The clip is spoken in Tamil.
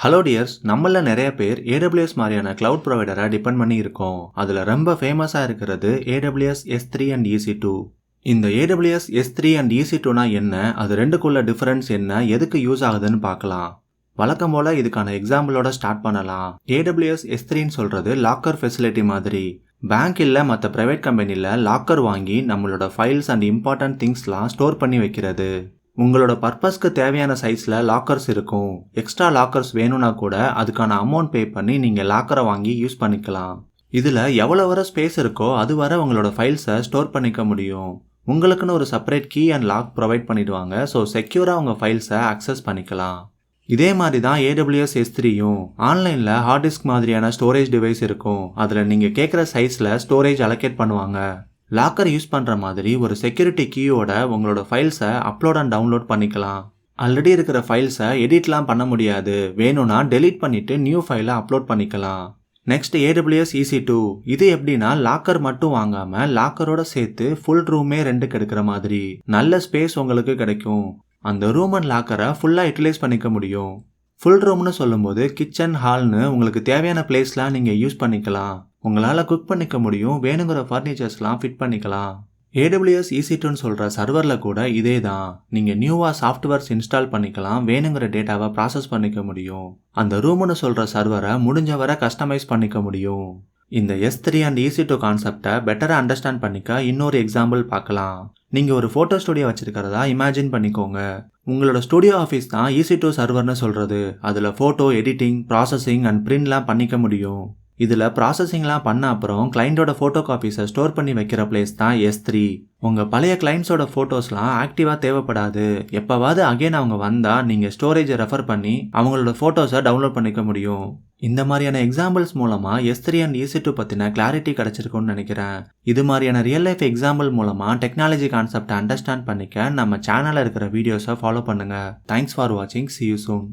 ஹலோ டியர்ஸ், நம்மள நிறைய பேர் AWS மாதிரியான கிளவுட் ப்ரொவைடரை டிபெண்ட் பண்ணி இருக்கோம். அதில் ரொம்ப ஃபேமஸாக இருக்கிறது AWS S3 அண்ட் EC2. இந்த AWS S3 அண்ட் EC2னா என்ன, அது ரெண்டுக்குள்ள டிஃபரன்ஸ் என்ன, எதுக்கு யூஸ் ஆகுதுன்னு பார்க்கலாம். வழக்கம் போல இதுக்கான எக்ஸாம்பிளோட ஸ்டார்ட் பண்ணலாம். AWS S3ன்னு சொல்றது லாக்கர் ஃபெசிலிட்டி மாதிரி. பேங்க் இல்லை மற்ற ப்ரைவேட் கம்பெனியில் லாக்கர் வாங்கி நம்மளோட ஃபைல்ஸ் அண்ட் இம்பார்ட்டன்ட் திங்ஸ்லாம் ஸ்டோர் பண்ணி வைக்கிறது. உங்களோட பர்பஸ்க்கு தேவையான சைஸில் லாக்கர்ஸ் இருக்கும். எக்ஸ்ட்ரா லாக்கர்ஸ் வேணும்னா கூட அதுக்கான அமௌண்ட் பே பண்ணி நீங்கள் லாக்கரை வாங்கி யூஸ் பண்ணிக்கலாம். இதில் எவ்வளோ வர ஸ்பேஸ் இருக்கோ அது வர உங்களோட ஃபைல்ஸை ஸ்டோர் பண்ணிக்க முடியும். உங்களுக்குன்னு ஒரு separate key and lock provide பண்ணிடுவாங்க. ஸோ செக்யூராக உங்கள் ஃபைல்ஸை அக்சஸ் பண்ணிக்கலாம். இதே மாதிரி தான் AWS S3யும். ஆன்லைனில் ஹார்ட் டிஸ்க் மாதிரியான ஸ்டோரேஜ் டிவைஸ் இருக்கும். அதில் நீங்கள் கேட்குற சைஸில் ஸ்டோரேஜ் அலோகேட் பண்ணுவாங்க. லாக்கர் யூஸ் பண்ணுற மாதிரி ஒரு செக்யூரிட்டி கீயோட உங்களோட ஃபைல்ஸை அப்லோட் அண்ட் டவுன்லோட் பண்ணிக்கலாம். ஆல்ரெடி இருக்கிற ஃபைல்ஸை எடிட்லாம் பண்ண முடியாது. வேணும்னா டெலீட் பண்ணிவிட்டு நியூ ஃபைலை அப்லோட் பண்ணிக்கலாம். Next AWS EC2. இது எப்படின்னா லாக்கர் மட்டும் வாங்காமல் லாக்கரோட சேர்த்து ஃபுல் ரூமே ரெண்டுக்கு எடுக்கிற மாதிரி. நல்ல ஸ்பேஸ் உங்களுக்கு கிடைக்கும். அந்த ரூம் அண்ட் லாக்கரை ஃபுல்லாக யூட்டிலைஸ் பண்ணிக்க முடியும். ஃபுல் ரூம்னு சொல்லும்போது கிச்சன், ஹால்னு உங்களுக்கு தேவையான பிளேஸ்லாம் நீங்கள் யூஸ் பண்ணிக்கலாம். உங்களால் குக் பண்ணிக்க முடியும். வேணுங்கிற ஃபர்னிச்சர்ஸ்லாம் ஃபிட் பண்ணிக்கலாம். AWS EC2ன்னு சொல்கிற சர்வரில் கூட இதே தான். நீங்கள் நியூவாக சாஃப்ட்வேர்ஸ் இன்ஸ்டால் பண்ணிக்கலாம். வேணுங்கிற டேட்டாவை ப்ராசஸ் பண்ணிக்க முடியும். அந்த ரூம்னு சொல்கிற சர்வரை முடிஞ்ச வரை கஸ்டமைஸ் பண்ணிக்க முடியும். இந்த S3 அண்ட் EC2 கான்செப்டை பெட்டராக அண்டர்ஸ்டாண்ட் பண்ணிக்க இன்னொரு எக்ஸாம்பிள் பார்க்கலாம். நீங்கள் ஒரு ஃபோட்டோ ஸ்டுடியோ வச்சிருக்கிறதா இமேஜின் பண்ணிக்கோங்க. உங்களோட ஸ்டுடியோ ஆஃபீஸ் தான் EC2 சர்வர்னு சொல்கிறது. அதில் ஃபோட்டோ எடிட்டிங், ப்ராசஸிங் அண்ட் பிரிண்ட்லாம் பண்ணிக்க முடியும். இதில் ப்ராசஸிங்லாம் பண்ண அப்புறம் கிளைண்ட்டோட ஃபோட்டோ காப்பீஸை ஸ்டோர் பண்ணி வைக்கிற பிளேஸ் தான் S3. உங்கள் பழைய கிளைண்ட்ஸோட ஃபோட்டோஸ்லாம் ஆக்டிவாக தேவைப்படாது. எப்போவாது அகைன் அவங்க வந்தால் நீங்கள் ஸ்டோரேஜை ரெஃபர் பண்ணி அவங்களோட ஃபோட்டோஸை டவுன்லோட் பண்ணிக்க முடியும். இந்த மாதிரியான எக்ஸாம்பிள்ஸ் மூலமாக S3 அண்ட் EC2 பற்றின கிளாரிட்டி கிடச்சிருக்குன்னு நினைக்கிறேன். இது மாதிரியான ரியல் லைஃப் எக்ஸாம்பிள் மூலமாக டெக்னாலஜி கான்செப்டை அண்டர்ஸ்டாண்ட் பண்ணிக்க நம்ம சேனலில் இருக்கிற வீடியோஸை ஃபாலோ பண்ணுங்கள். தேங்க்ஸ் ஃபார் வாட்சிங். See you soon.